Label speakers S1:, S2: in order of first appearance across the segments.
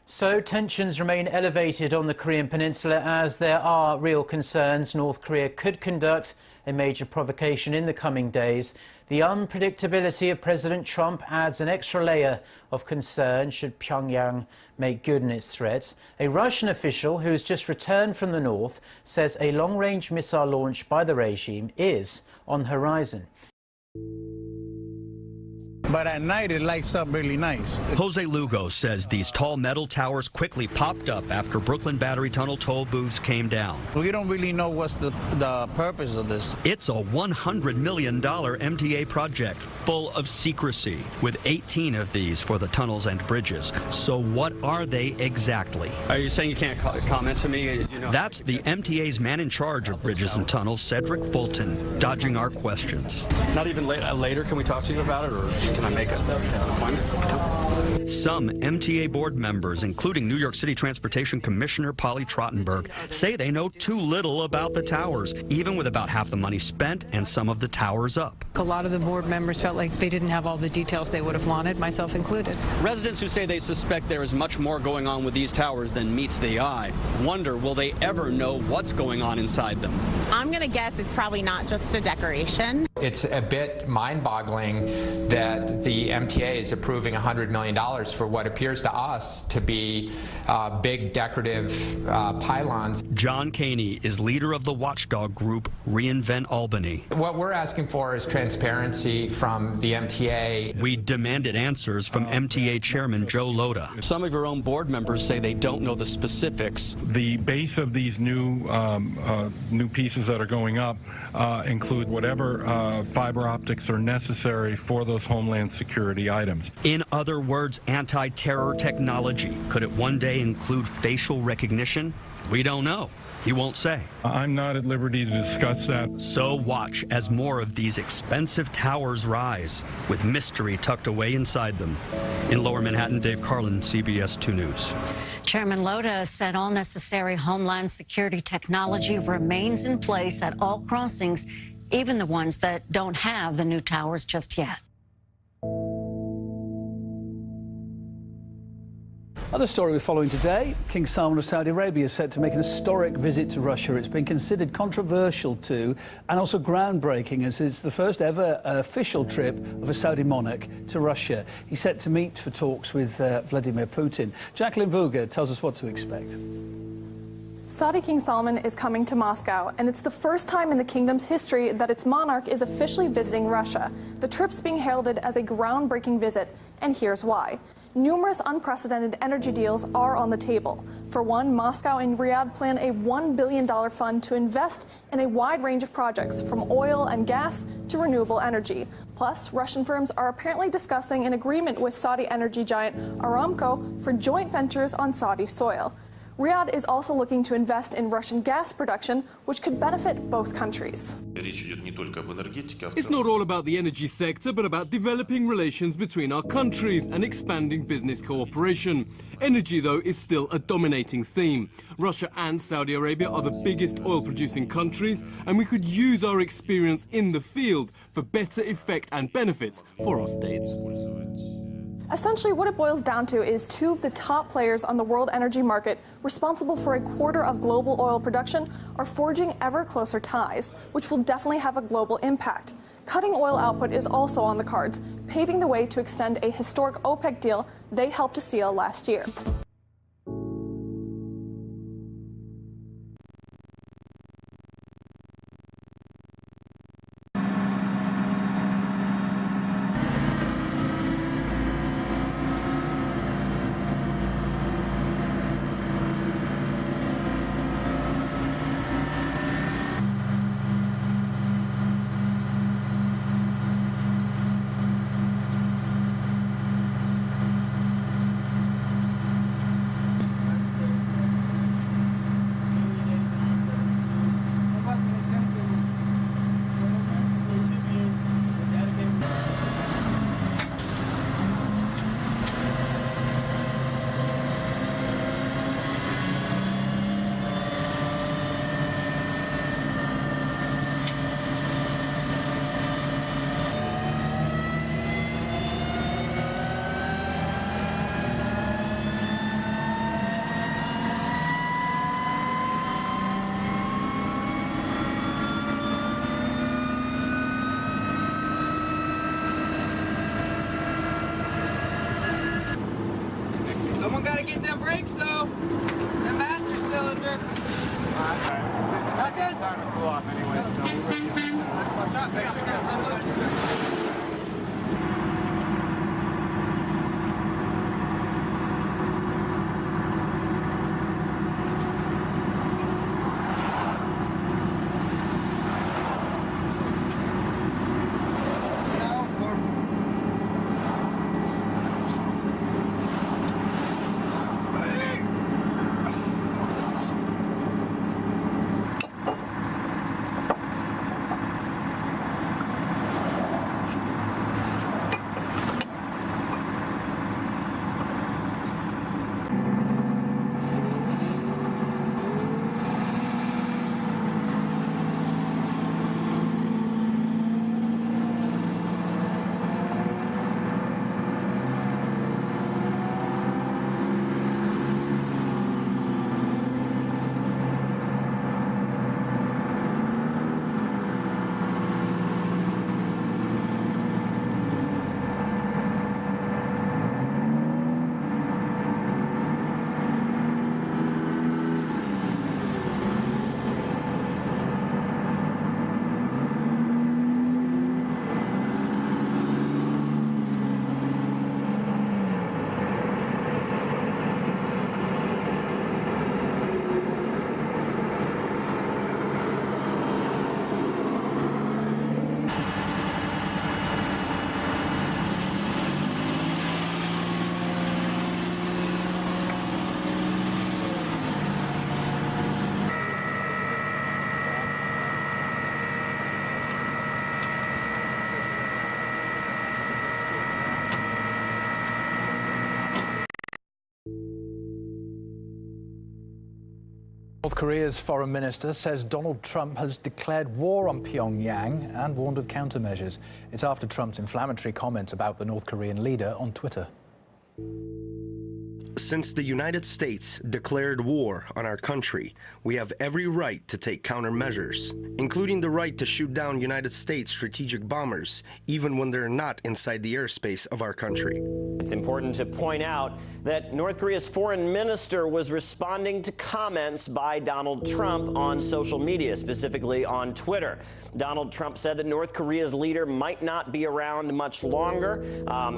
S1: So tensions remain elevated on the Korean peninsula as there are real concerns North Korea could conduct a major provocation in the coming days. The unpredictability of President Trump adds an extra layer of concern should Pyongyang make good in its threats. A Russian official who has just returned from the north says a long-range missile launch by the regime is on the horizon.
S2: But at night, it lights up really nice.
S3: Jose Lugo says these tall metal towers quickly popped up after Brooklyn Battery Tunnel toll booths came down.
S2: We don't really know what's the purpose of this.
S3: It's a $100 million MTA project full of secrecy, with 18 of these for the tunnels and bridges. So what are they exactly?
S4: Are you saying you can't comment to me?
S3: That's the MTA's man in charge of bridges and tunnels, Cedric Fulton, dodging our questions.
S4: Not even later, can we talk to you about it, or can I make an appointment?
S3: Some MTA board members, including New York City Transportation Commissioner Polly Trottenberg, say they know too little about the towers, even with about half the money spent and some of the towers up.
S5: A lot of the board members felt like they didn't have all the details they would have wanted, myself included.
S4: Residents who say they suspect there is much more going on with these towers than meets the eye wonder, will they ever know what's going on inside them?
S6: I'm going to guess it's probably not just a decoration.
S7: It's a bit mind-boggling that the MTA is approving $100 million for what appears to us to be big decorative pylons.
S3: John Caney is leader of the watchdog group Reinvent Albany.
S7: What we're asking for is transparency from the MTA.
S3: We demanded answers from MTA Chairman Joe Loda.
S4: Some of your own board members say they don't know the specifics.
S8: The base of these new pieces that are going up include whatever fiber optics are necessary for those homeland security items.
S3: In other words, anti-terror technology. Could it one day include facial recognition? We don't know. He won't say.
S8: I'm not at liberty to discuss that.
S3: So watch as more of these expensive towers rise, with mystery tucked away inside them. In Lower Manhattan, Dave Carlin, CBS 2 News.
S9: Chairman Loda said all necessary homeland security technology remains in place at all crossings, even the ones that don't have the new towers just yet.
S10: Other story we're following today, King Salman of Saudi Arabia is set to make an historic visit to Russia. It's been considered controversial too, and also groundbreaking, as it's the first ever official trip of a Saudi monarch to Russia. He's set to meet for talks with Vladimir Putin. Jacqueline Vuga tells us what to expect.
S11: Saudi King Salman is coming to Moscow, and it's the first time in the kingdom's history that its monarch is officially visiting Russia. The trip's being heralded as a groundbreaking visit, and here's why. Numerous unprecedented energy deals are on the table. For one, Moscow and Riyadh plan a $1 billion fund to invest in a wide range of projects, from oil and gas to renewable energy. Plus, Russian firms are apparently discussing an agreement with Saudi energy giant Aramco for joint ventures on Saudi soil. Riyadh is also looking to invest in Russian gas production, which could benefit both countries.
S12: It's not all about the energy sector, but about developing relations between our countries and expanding business cooperation. Energy, though, is still a dominating theme. Russia and Saudi Arabia are the biggest oil-producing countries, and we could use our experience in the field for better effect and benefits for our states.
S11: Essentially, what it boils down to is two of the top players on the world energy market, responsible for a quarter of global oil production, are forging ever closer ties, which will definitely have a global impact. Cutting oil output is also on the cards, paving the way to extend a historic OPEC deal they helped to seal last year.
S13: get them brakes though. The master cylinder. Not good. It's time to cool off anyway, so we're watch out. Thanks for
S14: North Korea's foreign minister says Donald Trump has declared war on Pyongyang and warned of countermeasures. It's after Trump's inflammatory comments about the North Korean leader on Twitter.
S15: Since the United States declared war on our country, we have every right to take countermeasures, including the right to shoot down United States strategic bombers, even when they're not inside the airspace of our country.
S16: It's important to point out that North Korea's foreign minister was responding to comments by Donald Trump on social media, specifically on Twitter. Donald Trump said that North Korea's leader might not be around much longer,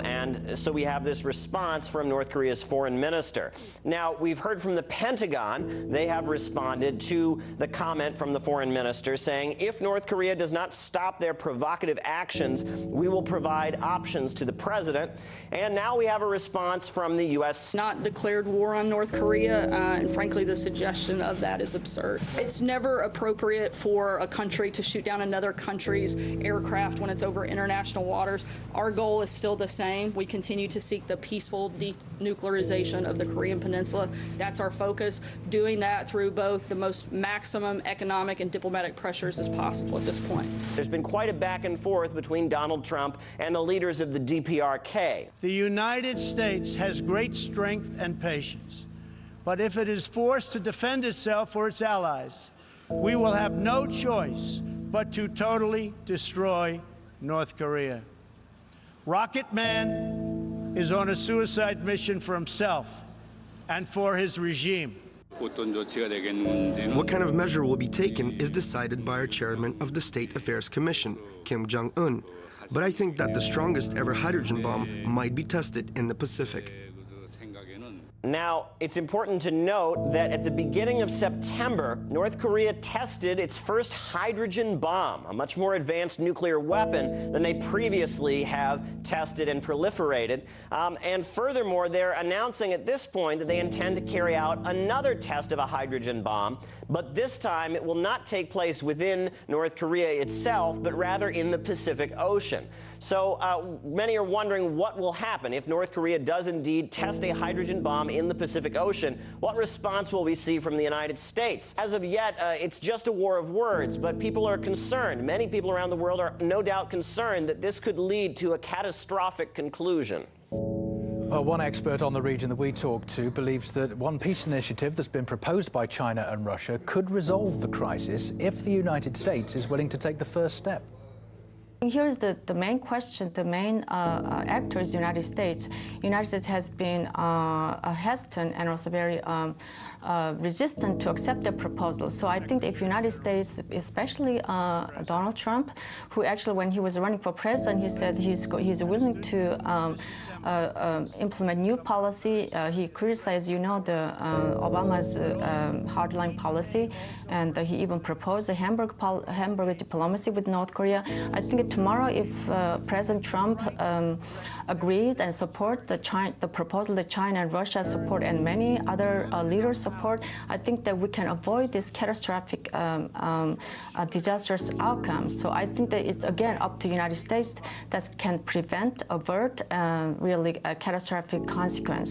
S16: and so we have this response from North Korea's foreign minister. Now, we've heard from the Pentagon. They have responded to the comment from the foreign minister saying, if North Korea does not stop their provocative actions, we will provide options to the president. And now we have a response from the U.S.
S17: Not declared war on North Korea, and frankly, the suggestion of that is absurd. It's never appropriate for a country to shoot down another country's aircraft when it's over international waters. Our goal is still the same. We continue to seek the peaceful denuclearization of the Korean Peninsula. That's our focus, doing that through both the most maximum economic and diplomatic pressures as possible at this point.
S16: There's been quite a back and forth between Donald Trump and the leaders of the DPRK.
S18: The United States has great strength and patience, but if it is forced to defend itself or its allies, we will have no choice but to totally destroy North Korea. Rocket Man is on a suicide mission for himself and for his regime.
S15: What kind of measure will be taken is decided by our chairman of the State Affairs Commission, Kim Jong-un. But I think that the strongest ever hydrogen bomb might be tested in the Pacific.
S16: Now, it's important to note that at the beginning of September, North Korea tested its first hydrogen bomb, a much more advanced nuclear weapon than they previously have tested and proliferated. And furthermore, they're announcing at this point that they intend to carry out another test of a hydrogen bomb, but this time it will not take place within North Korea itself, but rather in the Pacific Ocean. So many are wondering what will happen if North Korea does indeed test a hydrogen bomb in the Pacific Ocean. What response will we see from the United States? As of yet, it's just a war of words, but people are concerned. Many people around the world are no doubt concerned that this could lead to a catastrophic conclusion.
S14: Well, one expert on the region that we talked to believes that one peace initiative that's been proposed by China and Russia could resolve the crisis if the United States is willing to take the first step.
S19: Here's the main question, the main actor is the United States. United States has been hesitant and also very resistant to accept the proposal. So I think if United States, especially Donald Trump, who actually when he was running for president, he said he's willing to implement new policy. He criticized, the Obama's hardline policy, and he even proposed a hamburger diplomacy with North Korea. I think tomorrow, if President Trump agrees and support the proposal that China and Russia support and many other leaders support, I think that we can avoid this catastrophic, disastrous outcome. So I think that it's again up to the United States that can avert really a catastrophic consequence.